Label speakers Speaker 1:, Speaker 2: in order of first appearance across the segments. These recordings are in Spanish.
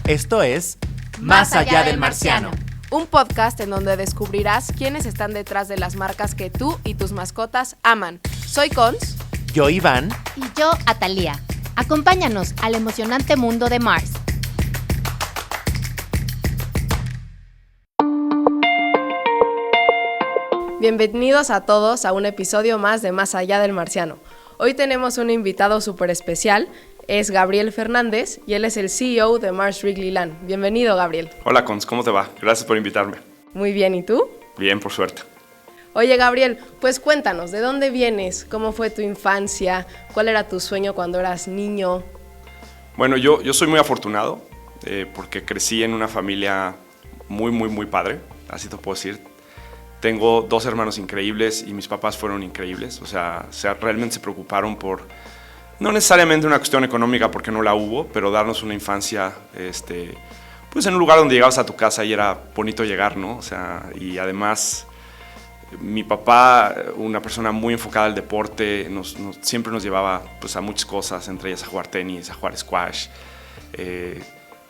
Speaker 1: Esto es Más allá del marciano.
Speaker 2: Un podcast en donde descubrirás quiénes están detrás de las marcas que tú y tus mascotas aman. Soy Cons.
Speaker 1: Yo, Iván.
Speaker 3: Y yo, Atalía. Acompáñanos al emocionante mundo de Mars.
Speaker 2: Bienvenidos a todos a un episodio más de Más allá del marciano. Hoy tenemos un invitado súper especial. Es Gabriel Fernández y él es el CEO de Mars Wrigleyland. Bienvenido, Gabriel.
Speaker 4: Hola, Cons, ¿cómo te va? Gracias por invitarme.
Speaker 2: Muy bien, ¿y tú?
Speaker 4: Bien, por suerte.
Speaker 2: Oye, Gabriel, pues cuéntanos, ¿de dónde vienes? ¿Cómo fue tu infancia? ¿Cuál era tu sueño cuando eras niño?
Speaker 4: Bueno, yo soy muy afortunado porque crecí en una familia muy padre, así te puedo decir. Tengo 2 hermanos increíbles y mis papás fueron increíbles. O sea, realmente se preocuparon por, no necesariamente una cuestión económica porque no la hubo, pero darnos una infancia, pues en un lugar donde llegabas a tu casa y era bonito llegar, ¿no? O sea, y además mi papá, una persona muy enfocada al deporte, siempre nos llevaba pues, a muchas cosas, entre ellas a jugar tenis, a jugar squash.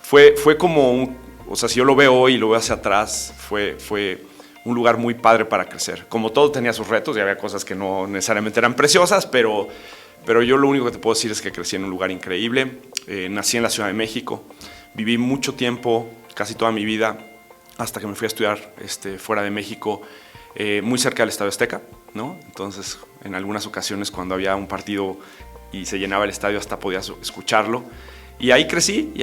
Speaker 4: Fue como o sea, si yo lo veo hoy y lo veo hacia atrás, fue un lugar muy padre para crecer. Como todo tenía sus retos y había cosas que no necesariamente eran preciosas, pero yo lo único que te puedo decir es que crecí en un lugar increíble. Nací en la Ciudad de México, viví mucho tiempo, casi toda mi vida, hasta que me fui a estudiar fuera de México, muy cerca del Estadio Azteca, ¿no? Entonces, en algunas ocasiones cuando había un partido y se llenaba el estadio hasta podías escucharlo. Y ahí crecí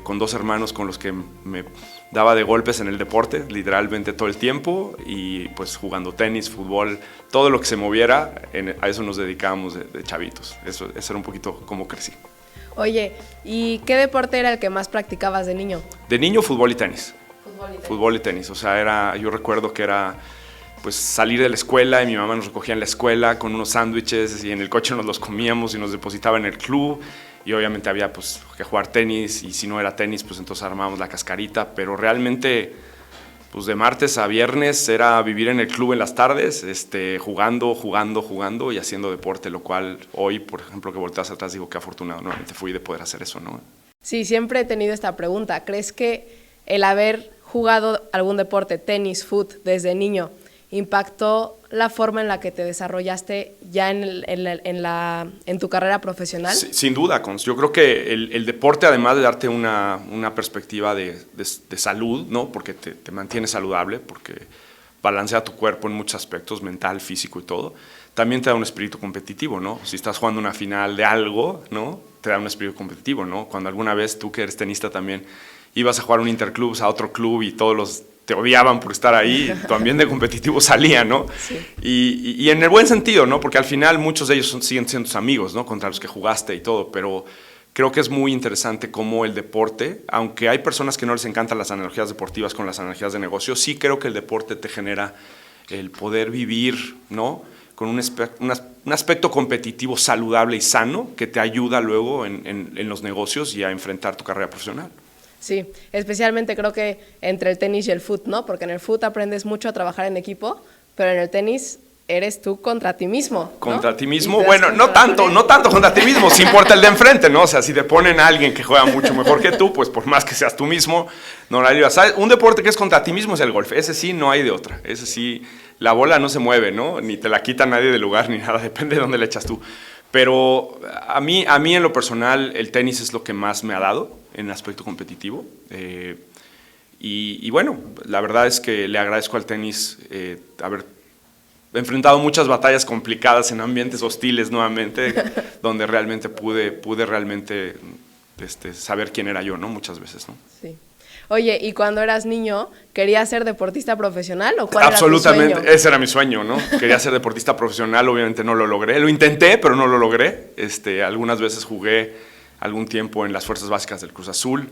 Speaker 4: con 2 hermanos con los que me daba de golpes en el deporte, literalmente todo el tiempo, y pues jugando tenis, fútbol, todo lo que se moviera, a eso nos dedicábamos de chavitos. Eso era un poquito cómo crecí.
Speaker 2: Oye, ¿y qué deporte era el que más practicabas de niño?
Speaker 4: De niño, fútbol y tenis.
Speaker 2: Fútbol y tenis.
Speaker 4: O sea, yo recuerdo que era pues salir de la escuela y mi mamá nos recogía en la escuela con unos sándwiches y en el coche nos los comíamos y nos depositaba en el club. Y obviamente había pues, que jugar tenis, y si no era tenis, pues entonces armábamos la cascarita, pero realmente pues de martes a viernes era vivir en el club en las tardes, jugando y haciendo deporte, lo cual hoy, por ejemplo, que volteas atrás, digo que afortunado nuevamente fui de poder hacer eso, ¿no?
Speaker 2: Sí, siempre he tenido esta pregunta. ¿Crees que el haber jugado algún deporte, tenis, fútbol, desde niño, impactó la forma en la que te desarrollaste ya en tu carrera profesional?
Speaker 4: Sí, sin duda, Cons. Yo creo que el deporte, además de darte una perspectiva de salud, ¿no? Porque te mantiene saludable, porque balancea tu cuerpo en muchos aspectos, mental, físico y todo, también te da un espíritu competitivo, ¿no? Si estás jugando una final de algo, ¿no? Te da un espíritu competitivo, ¿no? Cuando alguna vez tú, que eres tenista también, ibas a jugar un interclub a otro club y todos te odiaban por estar ahí, tu ambiente competitivo salía, ¿no?
Speaker 2: Sí.
Speaker 4: Y en el buen sentido, ¿no? Porque al final muchos de ellos siguen siendo tus amigos, ¿no? Contra los que jugaste y todo, pero creo que es muy interesante cómo el deporte, aunque hay personas que no les encantan las analogías deportivas con las analogías de negocio, sí creo que el deporte te genera el poder vivir, ¿no? Con un aspecto competitivo saludable y sano que te ayuda luego en los negocios y a enfrentar tu carrera profesional.
Speaker 2: Sí, especialmente creo que entre el tenis y el fútbol, ¿no? Porque en el fútbol aprendes mucho a trabajar en equipo, pero en el tenis eres tú contra ti mismo, ¿no?
Speaker 4: Contra ti mismo, bueno, no tanto contra ti mismo, si importa el de enfrente, ¿no? O sea, si te ponen a alguien que juega mucho mejor que tú, pues por más que seas tú mismo, no la llevas. ¿Sabes? Un deporte que es contra ti mismo es el golf, ese sí no hay de otra, ese sí, la bola no se mueve, ¿no? Ni te la quita nadie del lugar ni nada, depende de dónde le echas tú. Pero a mí en lo personal el tenis es lo que más me ha dado en aspecto competitivo. Y bueno, la verdad es que le agradezco al tenis haber enfrentado muchas batallas complicadas en ambientes hostiles nuevamente, donde realmente pude realmente saber quién era yo, ¿no? Muchas veces, ¿no?
Speaker 2: Sí. Oye, ¿y cuando eras niño, querías ser deportista profesional o cuál
Speaker 4: Absolutamente,
Speaker 2: era tu sueño?
Speaker 4: ese era mi sueño, ¿no? Quería ser deportista profesional, obviamente no lo logré. Lo intenté, pero no lo logré. Algunas veces jugué algún tiempo en las fuerzas básicas del Cruz Azul.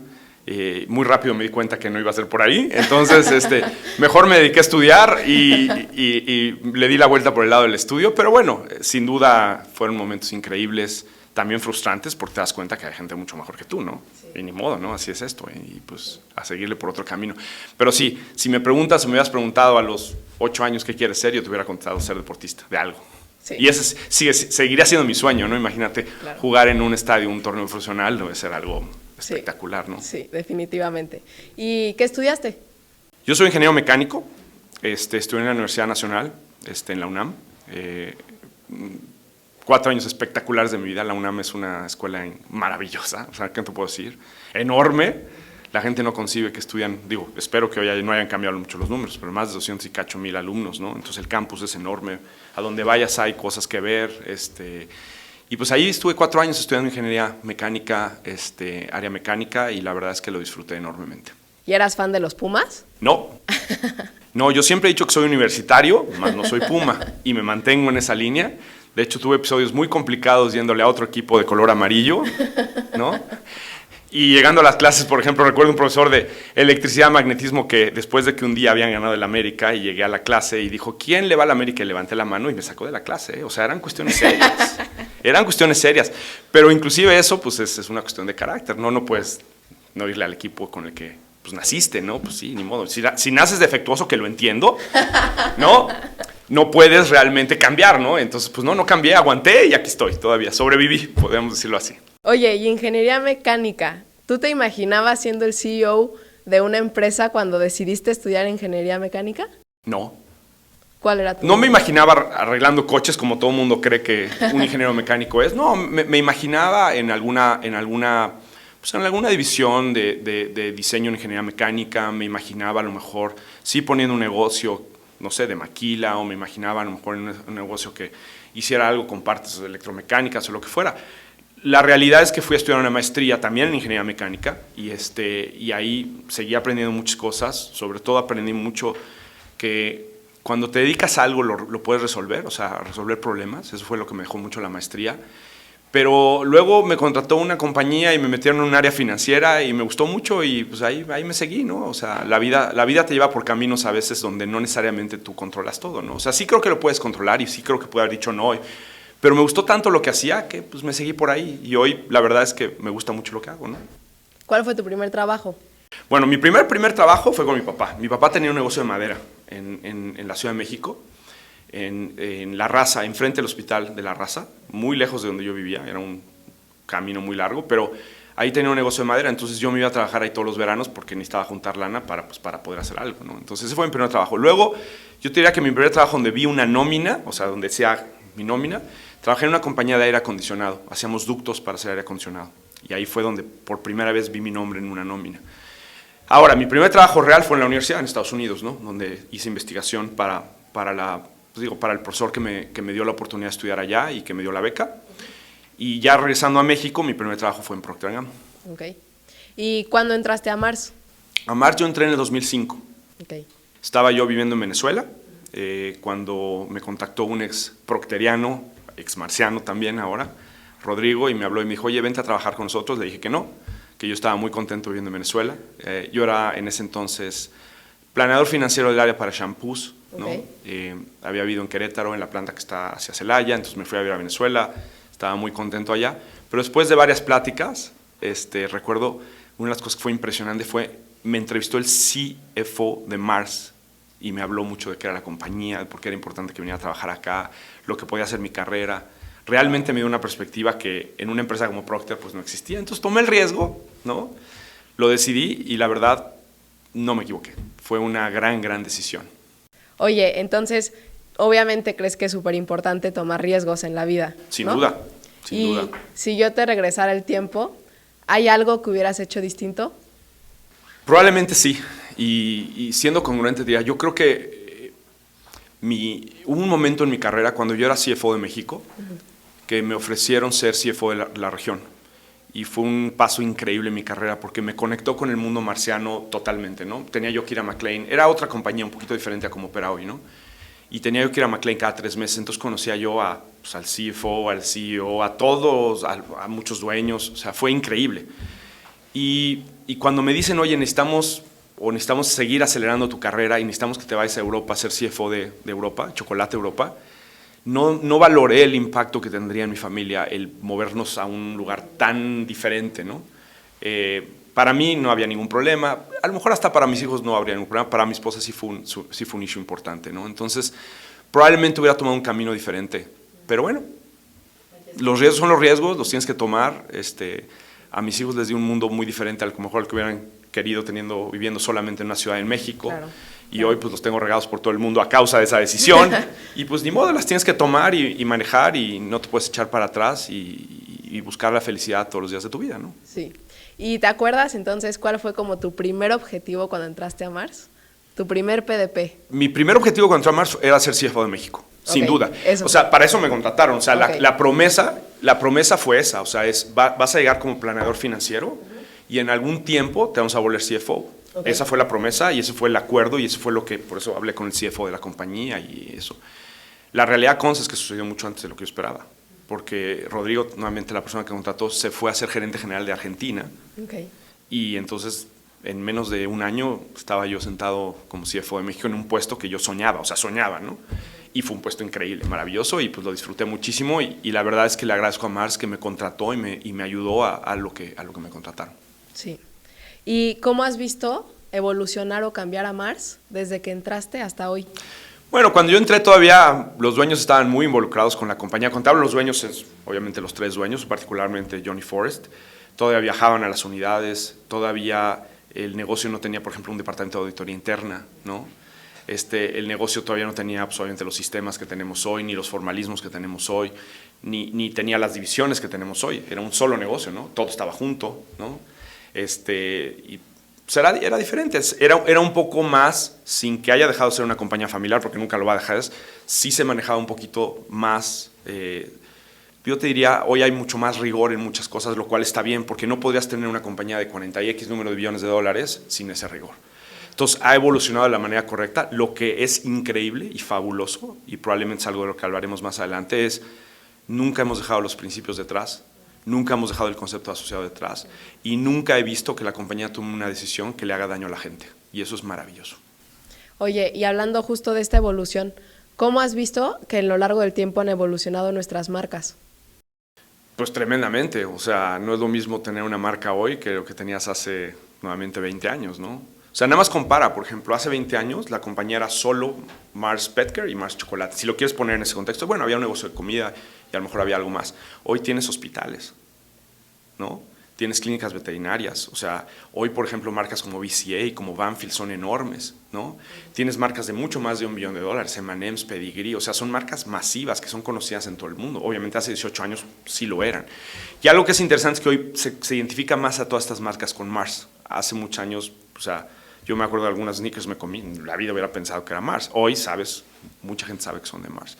Speaker 4: Muy rápido me di cuenta que no iba a ser por ahí. Entonces, mejor me dediqué a estudiar y le di la vuelta por el lado del estudio. Pero bueno, sin duda fueron momentos increíbles, también frustrantes, porque te das cuenta que hay gente mucho mejor que tú, ¿no? Sí. Y ni modo, ¿no? Así es esto, y pues a seguirle por otro camino. Pero sí, si me preguntas o me hubieras preguntado a los 8 años qué quieres ser, yo te hubiera contestado ser deportista de algo.
Speaker 2: Sí.
Speaker 4: Y ese seguiría siendo mi sueño, ¿no? Imagínate
Speaker 2: Claro.
Speaker 4: jugar en un estadio, un torneo profesional, debe ser algo
Speaker 2: Sí.
Speaker 4: espectacular, ¿no?
Speaker 2: Sí, definitivamente. ¿Y qué estudiaste?
Speaker 4: Yo soy ingeniero mecánico, estudié en la Universidad Nacional, en la UNAM. 4 años espectaculares de mi vida. La UNAM es una escuela maravillosa, o sea, ¿qué te puedo decir? Enorme. La gente no concibe que estudian, digo, espero que hoy no hayan cambiado mucho los números, pero más de 200 y cacho mil alumnos, ¿no? Entonces el campus es enorme, a donde vayas hay cosas que ver, y pues ahí estuve 4 años estudiando ingeniería mecánica, área mecánica, y la verdad es que lo disfruté enormemente.
Speaker 2: ¿Y eras fan de los Pumas?
Speaker 4: No, no, yo siempre he dicho que soy universitario, más no soy Puma, y me mantengo en esa línea. De hecho, tuve episodios muy complicados yéndole a otro equipo de color amarillo, ¿no? Y llegando a las clases, por ejemplo, recuerdo un profesor de electricidad y magnetismo que después de que un día habían ganado el América y llegué a la clase y dijo, ¿quién le va al América? Y levanté la mano y me sacó de la clase, ¿eh? O sea, eran cuestiones serias. Eran cuestiones serias. Pero inclusive eso, pues es una cuestión de carácter, ¿no? No puedes no irle al equipo con el que pues, naciste, ¿no? Pues sí, ni modo. Si naces defectuoso, que lo entiendo, ¿no? No puedes realmente cambiar, ¿no? Entonces, pues no cambié, aguanté y aquí estoy todavía. Sobreviví, podemos decirlo así.
Speaker 2: Oye, y ingeniería mecánica, ¿tú te imaginabas siendo el CEO de una empresa cuando decidiste estudiar ingeniería mecánica?
Speaker 4: No.
Speaker 2: ¿Cuál era tu...?
Speaker 4: No me imaginaba arreglando coches como todo el mundo cree que un ingeniero mecánico es. No, me imaginaba en alguna división de diseño en ingeniería mecánica. Me imaginaba a lo mejor sí poniendo un negocio, no sé, de maquila, o me imaginaba a lo mejor en un negocio que hiciera algo con partes electromecánicas o lo que fuera. La realidad es que fui a estudiar una maestría también en ingeniería mecánica y ahí seguí aprendiendo muchas cosas. Sobre todo aprendí mucho que cuando te dedicas a algo lo puedes resolver, o sea, resolver problemas. Eso fue lo que me dejó mucho la maestría. Pero luego me contrató una compañía y me metieron en un área financiera y me gustó mucho y pues ahí me seguí, ¿no? O sea, la vida te lleva por caminos a veces donde no necesariamente tú controlas todo, ¿no? O sea, sí creo que lo puedes controlar y sí creo que pude haber dicho no. Pero me gustó tanto lo que hacía que pues me seguí por ahí y hoy la verdad es que me gusta mucho lo que hago, ¿no?
Speaker 2: ¿Cuál fue tu primer trabajo?
Speaker 4: Bueno, mi primer trabajo fue con mi papá. Mi papá tenía un negocio de madera en la Ciudad de México, en La Raza, enfrente del hospital de La Raza, muy lejos de donde yo vivía, era un camino muy largo, pero ahí tenía un negocio de madera, entonces yo me iba a trabajar ahí todos los veranos porque necesitaba juntar lana para poder hacer algo, ¿no? Entonces ese fue mi primer trabajo. Luego, yo te diría que mi primer trabajo donde vi una nómina, o sea, donde decía mi nómina, trabajé en una compañía de aire acondicionado, hacíamos ductos para hacer aire acondicionado, y ahí fue donde por primera vez vi mi nombre en una nómina. Ahora, mi primer trabajo real fue en la universidad en Estados Unidos, ¿no? Donde hice investigación para el profesor que me dio la oportunidad de estudiar allá y que me dio la beca. Y ya regresando a México, mi primer trabajo fue en Procter & Gamble.
Speaker 2: Ok. ¿Y cuándo entraste a Mars?
Speaker 4: A Mars yo entré en el 2005.
Speaker 2: Ok.
Speaker 4: Estaba yo viviendo en Venezuela cuando me contactó un ex procteriano, ex marciano también ahora, Rodrigo, y me habló y me dijo, oye, vente a trabajar con nosotros. Le dije que no, que yo estaba muy contento viviendo en Venezuela. Yo era en ese entonces planeador financiero del área para shampoos, ¿no?
Speaker 2: Okay.
Speaker 4: Había vivido en Querétaro, en la planta que está hacia Celaya, entonces me fui a vivir a Venezuela, estaba muy contento allá. Pero después de varias pláticas, recuerdo, una de las cosas que fue impresionante me entrevistó el CFO de Mars y me habló mucho de qué era la compañía, de por qué era importante que viniera a trabajar acá, lo que podía hacer mi carrera. Realmente me dio una perspectiva que en una empresa como Procter pues no existía. Entonces tomé el riesgo, ¿no? Lo decidí y la verdad no me equivoqué. Fue una gran decisión.
Speaker 2: Oye, entonces, obviamente crees que es súper importante tomar riesgos en la vida,
Speaker 4: Sin
Speaker 2: ¿no?
Speaker 4: duda, sin duda.
Speaker 2: Si yo te regresara el tiempo, ¿hay algo que hubieras hecho distinto?
Speaker 4: Probablemente sí. Y siendo congruente, diría, yo creo que hubo un momento en mi carrera cuando yo era CFO de México que me ofrecieron ser CFO de la región. Y fue un paso increíble en mi carrera porque me conectó con el mundo marciano totalmente, ¿no? Tenía yo que ir a McLean, era otra compañía un poquito diferente a como opera hoy, ¿no? Y tenía yo que ir a McLean cada 3 meses, entonces conocía yo al CFO, al CEO, a todos, a muchos dueños, o sea, fue increíble. Y cuando me dicen, oye, necesitamos seguir acelerando tu carrera y necesitamos que te vayas a Europa a ser CFO de Europa, Chocolate Europa, no valoré el impacto que tendría en mi familia el movernos a un lugar tan diferente, ¿no? Para mí no había ningún problema, a lo mejor hasta para mis hijos no habría ningún problema, para mi esposa sí fue un issue importante, ¿no? Entonces, probablemente hubiera tomado un camino diferente Pero bueno, los riesgos son los riesgos, los tienes que tomar. A mis hijos les di un mundo muy diferente al mejor al que hubieran querido viviendo solamente en una ciudad en México.
Speaker 2: Claro.
Speaker 4: Y hoy pues los tengo regados por todo el mundo a causa de esa decisión. Y pues ni modo, las tienes que tomar y manejar, y no te puedes echar para atrás y buscar la felicidad todos los días de tu vida, ¿no?
Speaker 2: Sí. ¿Y te acuerdas entonces cuál fue como tu primer objetivo cuando entraste a Mars? Tu primer PDP.
Speaker 4: Mi primer objetivo cuando entré a Mars era ser CFO de México, sin
Speaker 2: Ok,
Speaker 4: duda.
Speaker 2: eso
Speaker 4: O sea,
Speaker 2: fue.
Speaker 4: para eso me contrataron. O sea,
Speaker 2: Ok.
Speaker 4: la promesa fue esa. O sea, vas a llegar como planeador financiero y en algún tiempo te vamos a volver CFO.
Speaker 2: Ok.
Speaker 4: Esa fue la promesa y ese fue el acuerdo y eso fue lo que, por eso hablé con el CFO de la compañía y eso. La realidad, Cons, es que sucedió mucho antes de lo que yo esperaba. Porque Rodrigo, nuevamente la persona que contrató, se fue a ser gerente general de Argentina.
Speaker 2: Okay.
Speaker 4: Y entonces, en menos de un año, estaba yo sentado como CFO de México en un puesto que yo soñaba, ¿no? Y fue un puesto increíble, maravilloso, y pues lo disfruté muchísimo. Y la verdad es que le agradezco a Mars que me contrató y me ayudó a lo que me contrataron.
Speaker 2: Sí. ¿Y cómo has visto evolucionar o cambiar a Mars desde que entraste hasta hoy?
Speaker 4: Bueno, cuando yo entré todavía los dueños estaban muy involucrados con la compañía contable. Los dueños, obviamente los 3 dueños, particularmente Johnny Forrest, todavía viajaban a las unidades, todavía el negocio no tenía, por ejemplo, un departamento de auditoría interna, ¿no? El negocio todavía no tenía, pues, obviamente, los sistemas que tenemos hoy, ni los formalismos que tenemos hoy, ni tenía las divisiones que tenemos hoy. Era un solo negocio, ¿no? Todo estaba junto, ¿no? Y pues era diferente, era un poco más, sin que haya dejado de ser una compañía familiar, porque nunca lo va a dejar, sí se manejaba un poquito más. Yo te diría, hoy hay mucho más rigor en muchas cosas, lo cual está bien, porque no podrías tener una compañía de 40x número de billones de dólares sin ese rigor. Entonces, ha evolucionado de la manera correcta. Lo que es increíble y fabuloso, y probablemente es algo de lo que hablaremos más adelante, es nunca hemos dejado los principios detrás, nunca hemos dejado el concepto asociado detrás, y nunca he visto que la compañía tome una decisión que le haga daño a la gente, y eso es maravilloso.
Speaker 2: Oye, y hablando justo de esta evolución, ¿cómo has visto que a lo largo del tiempo han evolucionado nuestras marcas?
Speaker 4: Pues tremendamente, o sea, no es lo mismo tener una marca hoy que lo que tenías hace nuevamente 20 años, ¿no? O sea, nada más compara, por ejemplo, hace 20 años la compañía era solo Mars Petcare y Mars Chocolate. Si lo quieres poner en ese contexto, bueno, había un negocio de comida y a lo mejor había algo más. Hoy tienes hospitales, ¿no? Tienes clínicas veterinarias, o sea, hoy, por ejemplo, marcas como BCA y como Banfield son enormes, ¿no? Tienes marcas de mucho más de $1 billón, M&M's, Pedigree, o sea, son marcas masivas que son conocidas en todo el mundo. Obviamente hace 18 años sí lo eran. Y algo que es interesante es que hoy se identifica más a todas estas marcas con Mars. Hace muchos años, o sea, yo me acuerdo de algunas sneakers me comí, en la vida hubiera pensado que era Mars. Hoy, sabes, mucha gente sabe que son de Mars.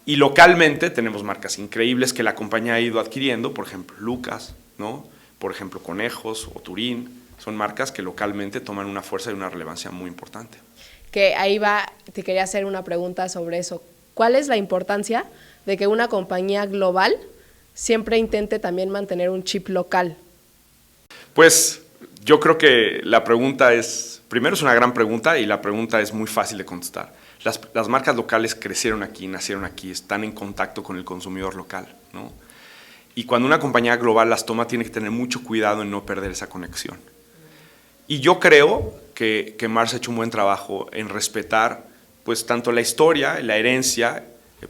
Speaker 4: Y localmente tenemos marcas increíbles que la compañía ha ido adquiriendo, por ejemplo, Lucas, ¿no? Por ejemplo, Conejos o Turín, son marcas que localmente toman una fuerza y una relevancia muy importante.
Speaker 2: Que ahí va, te quería hacer una pregunta sobre eso. ¿Cuál es la importancia de que una compañía global siempre intente también mantener un chip local?
Speaker 4: Pues yo creo que la pregunta es, primero es una gran pregunta y la pregunta es muy fácil de contestar. Las marcas locales crecieron aquí, nacieron aquí, están en contacto con el consumidor local, ¿no? Y cuando una compañía global las toma, tiene que tener mucho cuidado en no perder esa conexión. Y yo creo que Mars ha hecho un buen trabajo en respetar, pues, tanto la historia, la herencia,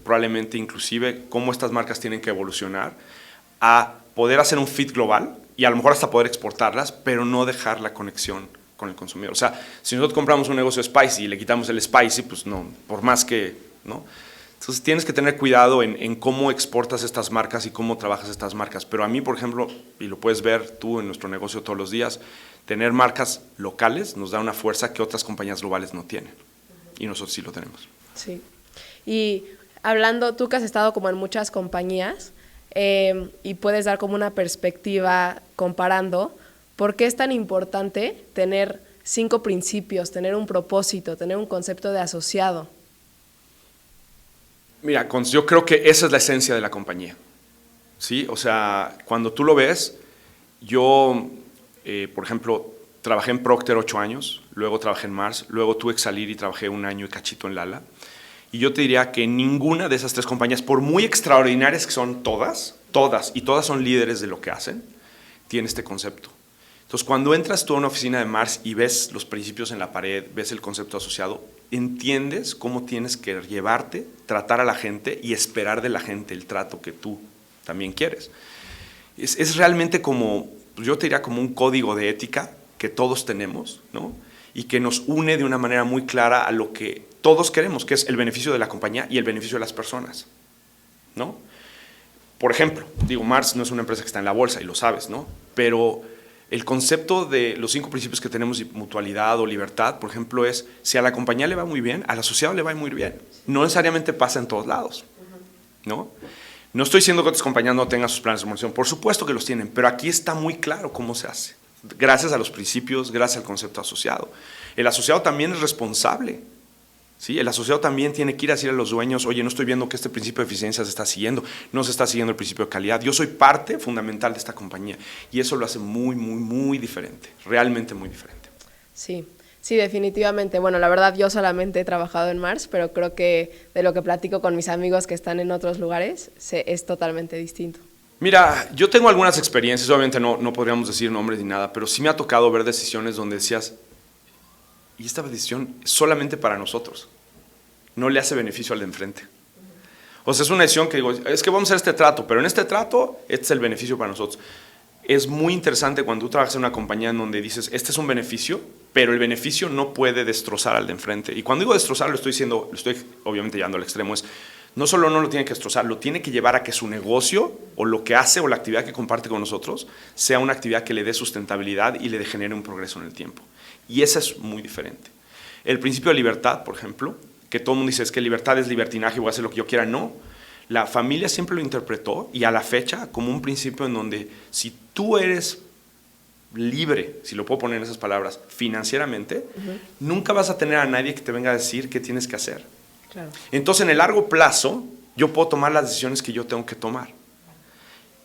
Speaker 4: probablemente inclusive cómo estas marcas tienen que evolucionar, a poder hacer un fit global y a lo mejor hasta poder exportarlas, pero no dejar la conexión con el consumidor. O sea, si nosotros compramos un negocio de Spicy y le quitamos el Spicy, pues no, por más que, ¿no? Entonces tienes que tener cuidado en cómo exportas estas marcas y cómo trabajas estas marcas. Pero a mí, por ejemplo, y lo puedes ver tú en nuestro negocio todos los días, tener marcas locales nos da una fuerza que otras compañías globales no tienen. Y nosotros sí lo tenemos.
Speaker 2: Sí. Y hablando, tú que has estado como en muchas compañías y puedes dar como una perspectiva comparando, ¿por qué es tan importante tener 5 principios, tener un propósito, tener un concepto de asociado?
Speaker 4: Mira, yo creo que esa es la esencia de la compañía, ¿sí? O sea, cuando tú lo ves, yo, por ejemplo, trabajé en Procter 8 años, luego trabajé en Mars, luego tuve que salir y trabajé 1 año y cachito en Lala. Y yo te diría que ninguna de esas 3 compañías, por muy extraordinarias que son todas, y todas son líderes de lo que hacen, tiene este concepto. Entonces, cuando entras tú a una oficina de Mars y ves los principios en la pared, ves el concepto asociado, entiendes cómo tienes que llevarte, tratar a la gente y esperar de la gente el trato que tú también quieres. Es realmente como, yo te diría como un código de ética que todos tenemos, ¿no? Y que nos une de una manera muy clara a lo que todos queremos, que es el beneficio de la compañía y el beneficio de las personas, ¿no? Por ejemplo, digo, Mars no es una empresa que está en la bolsa y lo sabes, ¿no? Pero el concepto de los 5 principios que tenemos de mutualidad o libertad, por ejemplo, es si a la compañía le va muy bien, al asociado le va muy bien. No necesariamente pasa en todos lados, ¿no? No estoy diciendo que otras compañías no tengan sus planes de remuneración, por supuesto que los tienen, pero aquí está muy claro cómo se hace. Gracias a los principios, gracias al concepto asociado. El asociado también es responsable, ¿sí? El asociado también tiene que ir a decir a los dueños, oye, no estoy viendo que este principio de eficiencia se está siguiendo, no se está siguiendo el principio de calidad, yo soy parte fundamental de esta compañía y eso lo hace muy, muy, muy diferente, realmente muy diferente.
Speaker 2: Sí, sí, definitivamente. Bueno, la verdad yo solamente he trabajado en Mars, pero creo que de lo que platico con mis amigos que están en otros lugares, es totalmente distinto.
Speaker 4: Mira, yo tengo algunas experiencias, obviamente no podríamos decir nombres ni nada, pero sí me ha tocado ver decisiones donde decías, y esta decisión es solamente para nosotros, no le hace beneficio al de enfrente. O sea, es una decisión que digo, es que vamos a hacer este trato, pero en este trato, este es el beneficio para nosotros. Es muy interesante cuando tú trabajas en una compañía en donde dices, este es un beneficio, pero el beneficio no puede destrozar al de enfrente. Y cuando digo destrozar, lo estoy obviamente llevando al extremo, es no solo no lo tiene que destrozar, lo tiene que llevar a que su negocio o lo que hace o la actividad que comparte con nosotros sea una actividad que le dé sustentabilidad y le genere un progreso en el tiempo. Y esa es muy diferente. El principio de libertad, por ejemplo, que todo el mundo dice es que libertad es libertinaje, voy a hacer lo que yo quiera, no. La familia siempre lo interpretó y a la fecha como un principio en donde si tú eres libre, si lo puedo poner en esas palabras, financieramente, nunca vas a tener a nadie que te venga a decir qué tienes que hacer.
Speaker 2: Claro.
Speaker 4: Entonces, en el largo plazo, yo puedo tomar las decisiones que yo tengo que tomar.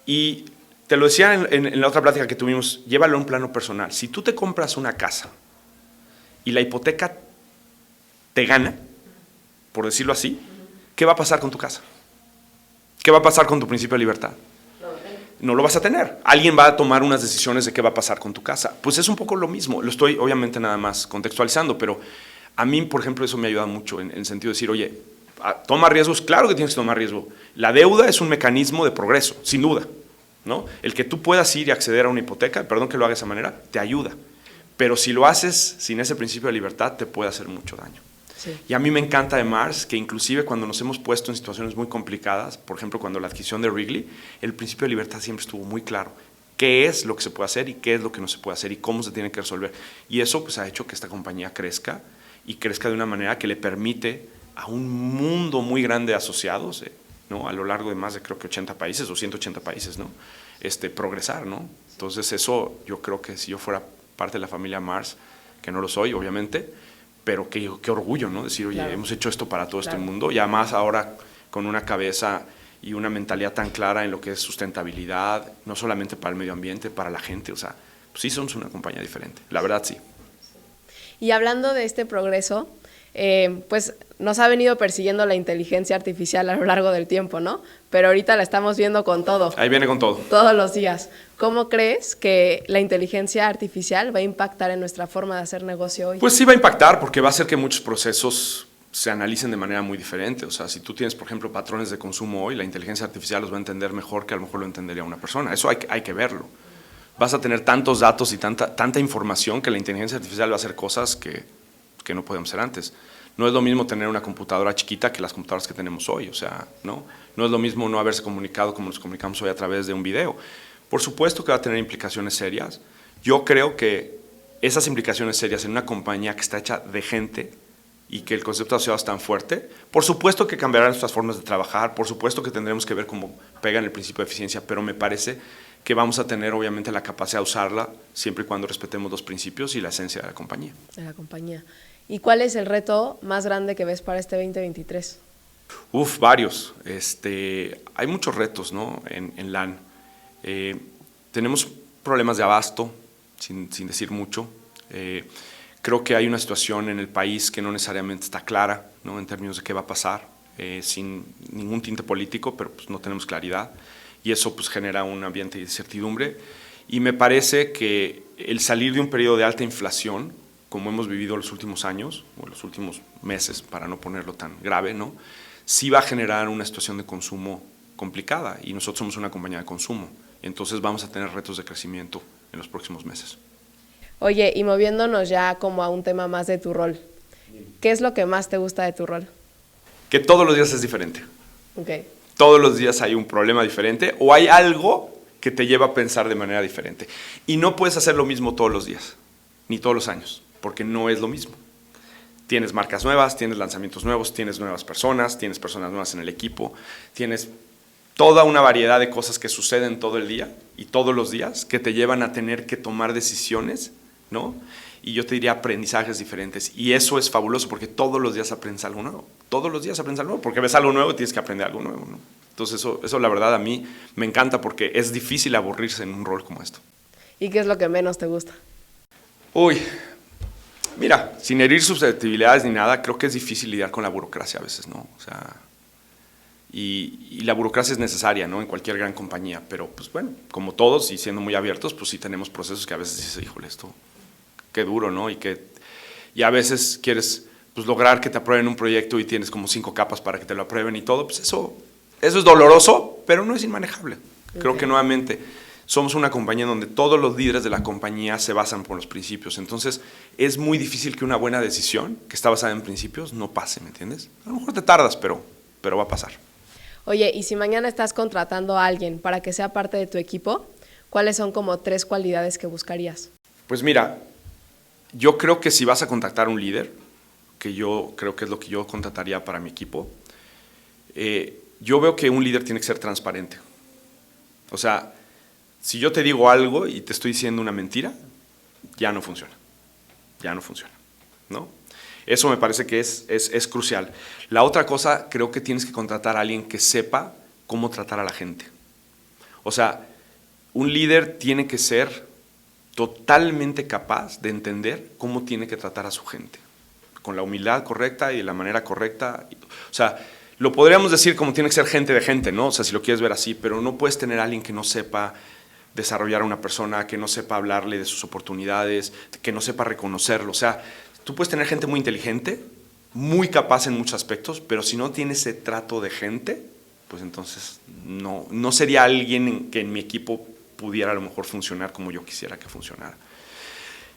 Speaker 4: Y te lo decía en la otra plática que tuvimos, llévalo a un plano personal. Si tú te compras una casa y la hipoteca te gana, por decirlo así, ¿qué va a pasar con tu casa? ¿Qué va a pasar con tu principio de libertad? No lo vas a tener. Alguien va a tomar unas decisiones de qué va a pasar con tu casa. Pues es un poco lo mismo. Lo estoy obviamente nada más contextualizando, pero a mí, por ejemplo, eso me ayuda mucho en el sentido de decir, oye, toma riesgos, claro que tienes que tomar riesgo. La deuda es un mecanismo de progreso, sin duda, ¿no? El que tú puedas ir y acceder a una hipoteca, perdón que lo haga de esa manera, te ayuda. Pero si lo haces sin ese principio de libertad, te puede hacer mucho daño. Sí. Y a mí me encanta de Mars que inclusive cuando nos hemos puesto en situaciones muy complicadas, por ejemplo, cuando la adquisición de Wrigley, el principio de libertad siempre estuvo muy claro. Qué es lo que se puede hacer y qué es lo que no se puede hacer y cómo se tiene que resolver. Y eso pues, ha hecho que esta compañía crezca y crezca de una manera que le permite a un mundo muy grande de asociados, ¿no? A lo largo de más de creo que 80 países o 180 países, ¿no? Progresar, ¿no? Entonces eso yo creo que si yo fuera parte de la familia Mars, que no lo soy obviamente, pero qué orgullo, ¿no? Decir, oye, claro, hemos hecho esto para todo este mundo y además ahora con una cabeza y una mentalidad tan clara en lo que es sustentabilidad, no solamente para el medio ambiente, para la gente, o sea, pues sí somos una compañía diferente, la verdad sí.
Speaker 2: Y hablando de este progreso, pues nos ha venido persiguiendo la inteligencia artificial a lo largo del tiempo, ¿no? Pero ahorita la estamos viendo con todo.
Speaker 4: Ahí viene con todo.
Speaker 2: Todos los días. ¿Cómo crees que la inteligencia artificial va a impactar en nuestra forma de hacer negocio hoy?
Speaker 4: Pues sí va a impactar porque va a hacer que muchos procesos se analicen de manera muy diferente. O sea, si tú tienes, por ejemplo, patrones de consumo hoy, la inteligencia artificial los va a entender mejor que a lo mejor lo entendería una persona. Eso hay que verlo. Vas a tener tantos datos y tanta información que la inteligencia artificial va a hacer cosas que no podíamos hacer antes. No es lo mismo tener una computadora chiquita que las computadoras que tenemos hoy, o sea, no es lo mismo no haberse comunicado como nos comunicamos hoy a través de un video. Por supuesto que va a tener implicaciones serias. Yo creo que esas implicaciones serias en una compañía que está hecha de gente y que el concepto asociado es tan fuerte, por supuesto que cambiarán nuestras formas de trabajar, por supuesto que tendremos que ver cómo pegan el principio de eficiencia, pero me parece que vamos a tener obviamente la capacidad de usarla siempre y cuando respetemos los principios y la esencia de la compañía.
Speaker 2: De la compañía. ¿Y cuál es el reto más grande que ves para este 2023?
Speaker 4: Varios. Hay muchos retos, ¿no? en LAN. Tenemos problemas de abasto, sin decir mucho. Creo que hay una situación en el país que no necesariamente está clara, ¿no? En términos de qué va a pasar, sin ningún tinte político, pero pues no tenemos claridad. Y eso pues genera un ambiente de incertidumbre. Y me parece que el salir de un periodo de alta inflación como hemos vivido los últimos años, o los últimos meses, para no ponerlo tan grave, ¿no? Sí va a generar una situación de consumo complicada, y nosotros somos una compañía de consumo, entonces vamos a tener retos de crecimiento en los próximos meses.
Speaker 2: Oye, y moviéndonos ya como a un tema más de tu rol, ¿qué es lo que más te gusta de tu rol?
Speaker 4: Que todos los días es diferente.
Speaker 2: Okay.
Speaker 4: Todos los días hay un problema diferente o hay algo que te lleva a pensar de manera diferente. Y no puedes hacer lo mismo todos los días, ni todos los años, porque no es lo mismo. Tienes marcas nuevas, tienes lanzamientos nuevos, tienes nuevas personas, tienes personas nuevas en el equipo, tienes toda una variedad de cosas que suceden todo el día y todos los días que te llevan a tener que tomar decisiones, ¿no? Y yo te diría aprendizajes diferentes. Y eso es fabuloso porque todos los días aprendes algo nuevo. Todos los días aprendes algo nuevo porque ves algo nuevo y tienes que aprender algo nuevo, ¿no? Entonces eso la verdad a mí me encanta porque es difícil aburrirse en un rol como esto.
Speaker 2: ¿Y qué es lo que menos te gusta?
Speaker 4: Uy, mira, sin herir susceptibilidades ni nada, creo que es difícil lidiar con la burocracia a veces, ¿no? O sea, y la burocracia es necesaria, ¿no? En cualquier gran compañía, pero pues bueno, como todos y siendo muy abiertos, pues sí tenemos procesos que a veces dices, híjole, esto, qué duro, ¿no? Y a veces quieres pues, lograr que te aprueben un proyecto y tienes como 5 capas para que te lo aprueben y todo, pues eso es doloroso, pero no es inmanejable. Creo que nuevamente somos una compañía donde todos los líderes de la compañía se basan por los principios. Entonces, es muy difícil que una buena decisión que está basada en principios no pase, ¿me entiendes? A lo mejor te tardas, pero va a pasar.
Speaker 2: Oye, y si mañana estás contratando a alguien para que sea parte de tu equipo, ¿cuáles son como 3 cualidades que buscarías?
Speaker 4: Pues mira, yo creo que si vas a contactar a un líder, que yo creo que es lo que yo contrataría para mi equipo, yo veo que un líder tiene que ser transparente. O sea, si yo te digo algo y te estoy diciendo una mentira, ya no funciona. Ya no funciona, ¿no? Eso me parece que es crucial. La otra cosa, creo que tienes que contratar a alguien que sepa cómo tratar a la gente. O sea, un líder tiene que ser totalmente capaz de entender cómo tiene que tratar a su gente, con la humildad correcta y de la manera correcta. O sea, lo podríamos decir como tiene que ser gente de gente, ¿no? O sea, si lo quieres ver así, pero no puedes tener a alguien que no sepa desarrollar a una persona, que no sepa hablarle de sus oportunidades, que no sepa reconocerlo. O sea, tú puedes tener gente muy inteligente, muy capaz en muchos aspectos, pero si no tiene ese trato de gente, pues entonces no sería alguien que en mi equipo pudiera a lo mejor funcionar como yo quisiera que funcionara.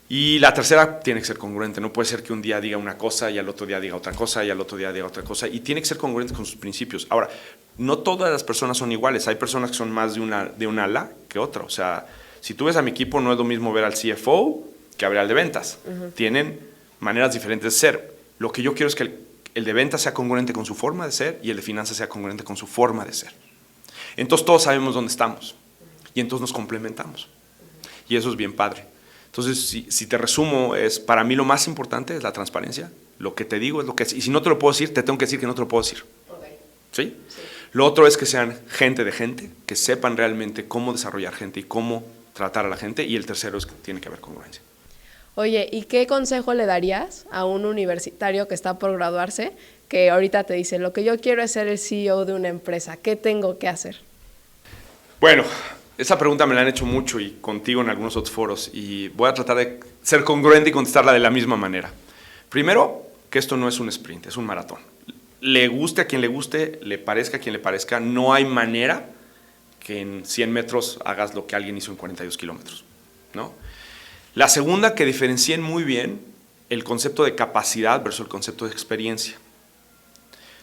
Speaker 4: Y la tercera, tiene que ser congruente. No puede ser que un día diga una cosa y al otro día diga otra cosa y al otro día diga otra cosa. Y tiene que ser congruente con sus principios. Ahora, no todas las personas son iguales. Hay personas que son más de un ala que otra. O sea, si tú ves a mi equipo, no es lo mismo ver al CFO que a ver al de ventas. Tienen maneras diferentes de ser. Lo que yo quiero es que el de ventas sea congruente con su forma de ser y el de finanzas sea congruente con su forma de ser. Entonces todos sabemos dónde estamos y entonces nos complementamos. Y eso es bien padre. Entonces, si te resumo, para mí lo más importante es la transparencia. Lo que te digo es lo que es. Y si no te lo puedo decir, te tengo que decir que no te lo puedo decir.
Speaker 2: Okay.
Speaker 4: ¿Sí? Sí. Lo otro es que sean gente de gente, que sepan realmente cómo desarrollar gente y cómo tratar a la gente. Y el tercero es que tiene que haber congruencia.
Speaker 2: Oye, ¿y qué consejo le darías a un universitario que está por graduarse, que ahorita te dice, lo que yo quiero es ser el CEO de una empresa? ¿Qué tengo que hacer?
Speaker 4: Bueno, esa pregunta me la han hecho mucho y contigo en algunos otros foros y voy a tratar de ser congruente y contestarla de la misma manera. Primero, que esto no es un sprint, es un maratón. Le guste a quien le guste, le parezca a quien le parezca, no hay manera que en 100 metros hagas lo que alguien hizo en 42 kilómetros, ¿no? La segunda, que diferencien muy bien el concepto de capacidad versus el concepto de experiencia.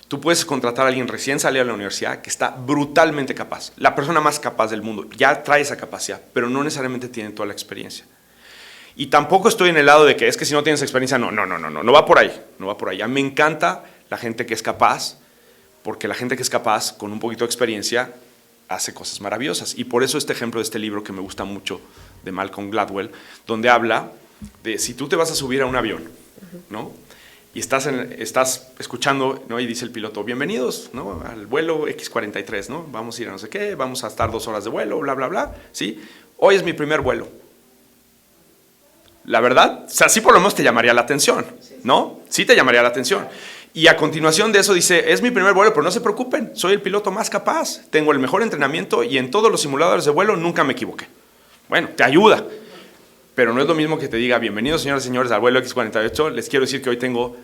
Speaker 4: Tú puedes contratar a alguien recién salido de la universidad que está brutalmente capaz, la persona más capaz del mundo, ya trae esa capacidad, pero no necesariamente tiene toda la experiencia. Y tampoco estoy en el lado de que es que si no tienes experiencia, no va por ahí, no va por ahí. A mí me encanta la gente que es capaz, porque la gente que es capaz, con un poquito de experiencia, hace cosas maravillosas. Y por eso este ejemplo de este libro que me gusta mucho, de Malcolm Gladwell, donde habla de si tú te vas a subir a un avión, ¿no? Y estás escuchando, ¿no? Y dice el piloto, bienvenidos, ¿no? Al vuelo X-43, ¿no? Vamos a ir a no sé qué, vamos a estar 2 horas de vuelo, bla, bla, bla, ¿sí? Hoy es mi primer vuelo. La verdad, o sea, sí por lo menos te llamaría la atención, ¿no? Sí te llamaría la atención. Y a continuación de eso dice, es mi primer vuelo, pero no se preocupen, soy el piloto más capaz, tengo el mejor entrenamiento y en todos los simuladores de vuelo nunca me equivoqué. Bueno, te ayuda. Pero no es lo mismo que te diga, bienvenidos señoras y señores al vuelo X48, les quiero decir que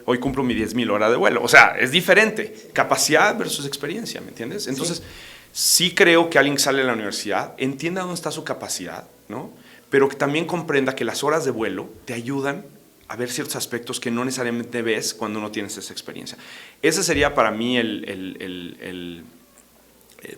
Speaker 4: hoy cumplo mi 10,000 horas de vuelo. O sea, es diferente. Capacidad versus experiencia, ¿me entiendes? Entonces, sí creo que alguien que sale de la universidad entienda dónde está su capacidad, ¿no? Pero que también comprenda que las horas de vuelo te ayudan a ver ciertos aspectos que no necesariamente ves cuando no tienes esa experiencia. Ese sería para mí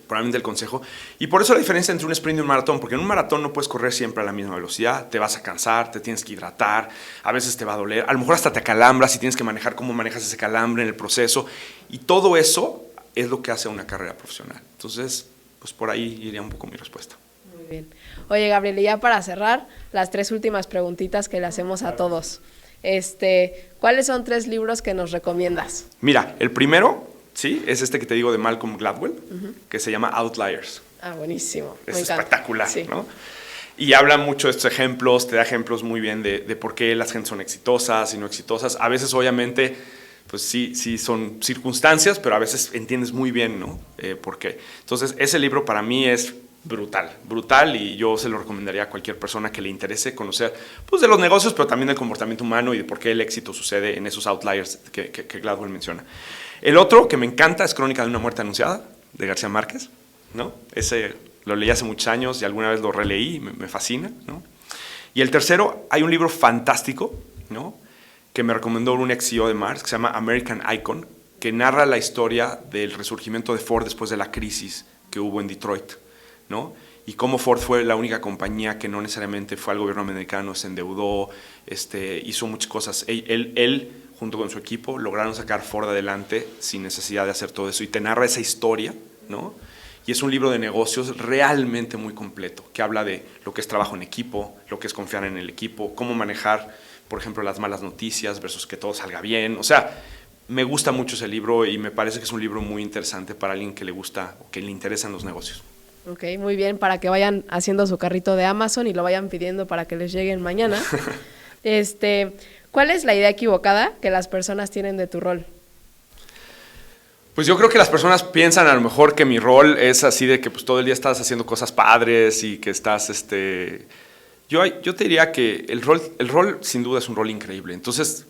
Speaker 4: probablemente el consejo. Y por eso la diferencia entre un sprint y un maratón, porque en un maratón no puedes correr siempre a la misma velocidad, te vas a cansar, te tienes que hidratar, a veces te va a doler, a lo mejor hasta te acalambras y tienes que manejar cómo manejas ese calambre en el proceso. Y todo eso es lo que hace una carrera profesional. Entonces, pues por ahí iría un poco mi respuesta.
Speaker 2: Muy bien. Oye, Gabriel, y ya para cerrar, las 3 últimas preguntitas que le hacemos a todos. ¿Cuáles son 3 libros que nos recomiendas?
Speaker 4: Mira, el primero, sí, es este que te digo de Malcolm Gladwell, que se llama Outliers.
Speaker 2: Ah, buenísimo.
Speaker 4: Es
Speaker 2: Me encanta.
Speaker 4: espectacular,
Speaker 2: Sí.
Speaker 4: ¿no? Y habla mucho de estos ejemplos, te da ejemplos muy bien de por qué las gentes son exitosas y no exitosas. A veces, obviamente, pues sí son circunstancias, pero a veces entiendes muy bien, ¿no? ¿Por qué? Entonces, ese libro para mí es brutal, y yo se lo recomendaría a cualquier persona que le interese conocer, pues, de los negocios, pero también del comportamiento humano y de por qué el éxito sucede en esos outliers que Gladwell menciona. El otro que me encanta es Crónica de una muerte anunciada, de García Márquez, ¿no? Ese lo leí hace muchos años y alguna vez lo releí y me fascina, ¿no? Y el tercero, hay un libro fantástico, ¿no?, que me recomendó un ex CEO de Mars, que se llama American Icon, que narra la historia del resurgimiento de Ford después de la crisis que hubo en Detroit, ¿no? Y cómo Ford fue la única compañía que no necesariamente fue al gobierno americano, se endeudó, hizo muchas cosas. Él, junto con su equipo, lograron sacar Ford adelante sin necesidad de hacer todo eso. Y te narra esa historia, ¿no? Y es un libro de negocios realmente muy completo, que habla de lo que es trabajo en equipo, lo que es confiar en el equipo, cómo manejar, por ejemplo, las malas noticias versus que todo salga bien. O sea, me gusta mucho ese libro y me parece que es un libro muy interesante para alguien que le gusta o que le interesan los negocios.
Speaker 2: Ok, muy bien, para que vayan haciendo su carrito de Amazon y lo vayan pidiendo para que les lleguen mañana. ¿Cuál es la idea equivocada que las personas tienen de tu rol?
Speaker 4: Pues yo creo que las personas piensan a lo mejor que mi rol es así de que pues todo el día estás haciendo cosas padres y que estás, Yo te diría que el rol sin duda es un rol increíble. Entonces,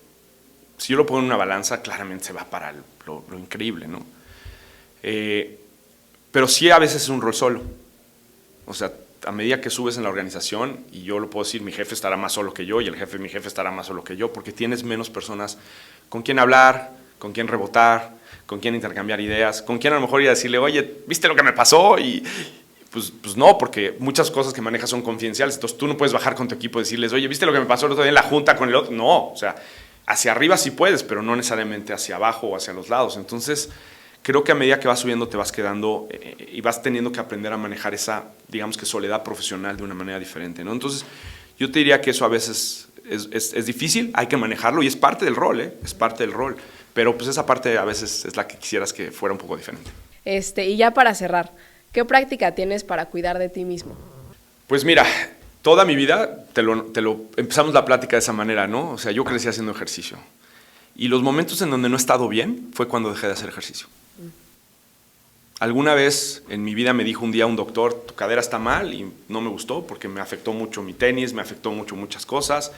Speaker 4: si yo lo pongo en una balanza, claramente se va para lo increíble, ¿no? Pero sí a veces es un rol solo. O sea, a medida que subes en la organización, y yo lo puedo decir, mi jefe estará más solo que yo y el jefe de mi jefe estará más solo que yo, porque tienes menos personas con quien hablar, con quien rebotar, con quien intercambiar ideas, con quien a lo mejor ir a decirle, oye, ¿viste lo que me pasó? Y pues no, porque muchas cosas que manejas son confidenciales, entonces tú no puedes bajar con tu equipo y decirles, oye, ¿viste lo que me pasó el otro día en la junta con el otro? No, o sea, hacia arriba sí puedes, pero no necesariamente hacia abajo o hacia los lados. Entonces, creo que a medida que vas subiendo te vas quedando y vas teniendo que aprender a manejar esa, digamos que soledad profesional de una manera diferente, ¿no? Entonces, yo te diría que eso a veces es difícil, hay que manejarlo y es parte del rol, es parte del rol. Pero pues esa parte a veces es la que quisieras que fuera un poco diferente.
Speaker 2: Y ya para cerrar, ¿qué práctica tienes para cuidar de ti mismo?
Speaker 4: Pues mira, toda mi vida empezamos la plática de esa manera, ¿no? O sea, yo crecí haciendo ejercicio. Y los momentos en donde no he estado bien fue cuando dejé de hacer ejercicio. Alguna vez en mi vida me dijo un día un doctor, tu cadera está mal, y no me gustó porque me afectó mucho mi tenis, me afectó mucho muchas cosas.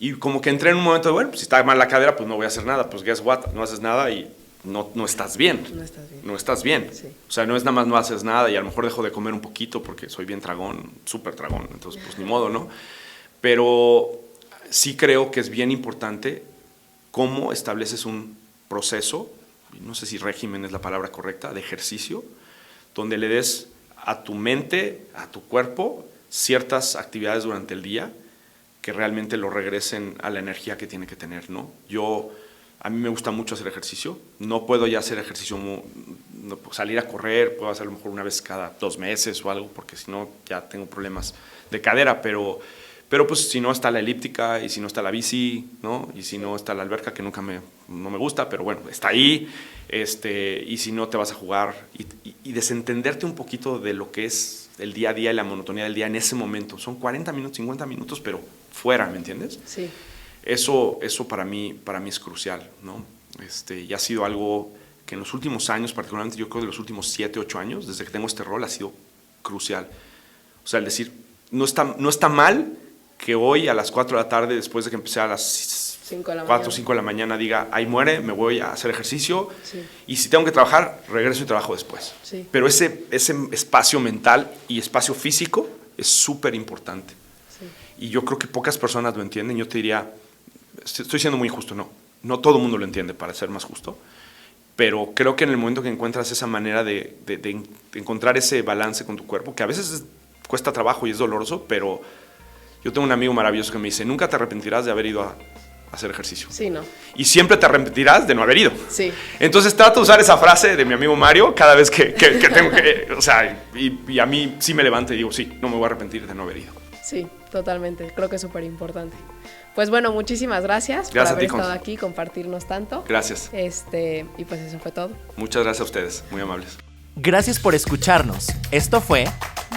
Speaker 4: Y como que entré en un momento de, bueno, pues si está mal la cadera, pues no voy a hacer nada. Pues guess what, no haces nada y no estás bien.
Speaker 2: No estás bien.
Speaker 4: No estás bien.
Speaker 2: Sí.
Speaker 4: O sea, no es nada más no haces nada y a lo mejor dejo de comer un poquito porque soy bien tragón, súper tragón. Entonces, pues ni modo, ¿no? Pero sí creo que es bien importante cómo estableces un proceso, no sé si régimen es la palabra correcta, de ejercicio, donde le des a tu mente, a tu cuerpo, ciertas actividades durante el día que realmente lo regresen a la energía que tiene que tener, ¿no? A mí me gusta mucho hacer ejercicio, no puedo ya hacer ejercicio, no puedo salir a correr, puedo hacer a lo mejor una vez cada 2 meses o algo, porque si no ya tengo problemas de cadera, pero pues si no está la elíptica y si no está la bici, ¿no? Y si no está la alberca, que nunca no me gusta, pero bueno, está ahí, y si no te vas a jugar y desentenderte un poquito de lo que es el día a día y la monotonía del día en ese momento. Son 40 minutos, 50 minutos, pero fuera, ¿me entiendes?
Speaker 2: Sí.
Speaker 4: Eso para mí es crucial, ¿no? Y ha sido algo que en los últimos años, particularmente yo creo de los últimos 7, 8 años, desde que tengo este rol, ha sido crucial. O sea, el decir, no está mal que hoy a las 4 de la tarde, después de que empecé a las 4 o 5 de la mañana, diga, ahí muere, me voy a hacer ejercicio.
Speaker 2: Sí.
Speaker 4: Y si tengo que trabajar, regreso y trabajo después.
Speaker 2: Sí.
Speaker 4: Pero ese espacio mental y espacio físico es súper importante. Sí. Y yo creo que pocas personas lo entienden. Yo te diría, estoy siendo muy injusto, no todo el mundo lo entiende, para ser más justo. Pero creo que en el momento que encuentras esa manera de encontrar ese balance con tu cuerpo, que a veces cuesta trabajo y es doloroso, pero yo tengo un amigo maravilloso que me dice, nunca te arrepentirás de haber ido a hacer ejercicio.
Speaker 2: Sí, ¿no?
Speaker 4: Y siempre te arrepentirás de no haber ido.
Speaker 2: Sí.
Speaker 4: Entonces trato de usar esa frase de mi amigo Mario cada vez que tengo que, o sea, y a mí sí me levanto y digo, sí, no me voy a arrepentir de no haber ido.
Speaker 2: Sí, totalmente. Creo que es súper importante. Pues bueno, muchísimas gracias por haber estado aquí, compartirnos tanto.
Speaker 4: Gracias.
Speaker 2: Y pues eso fue todo.
Speaker 4: Muchas gracias a ustedes, muy amables.
Speaker 1: Gracias por escucharnos. Esto fue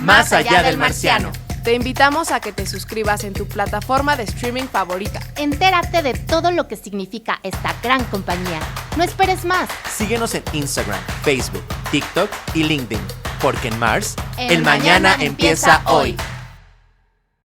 Speaker 1: Más allá del marciano.
Speaker 2: Te invitamos a que te suscribas en tu plataforma de streaming favorita.
Speaker 3: Entérate de todo lo que significa esta gran compañía. No esperes más.
Speaker 1: Síguenos en Instagram, Facebook, TikTok y LinkedIn. Porque en Mars,
Speaker 3: el mañana empieza hoy.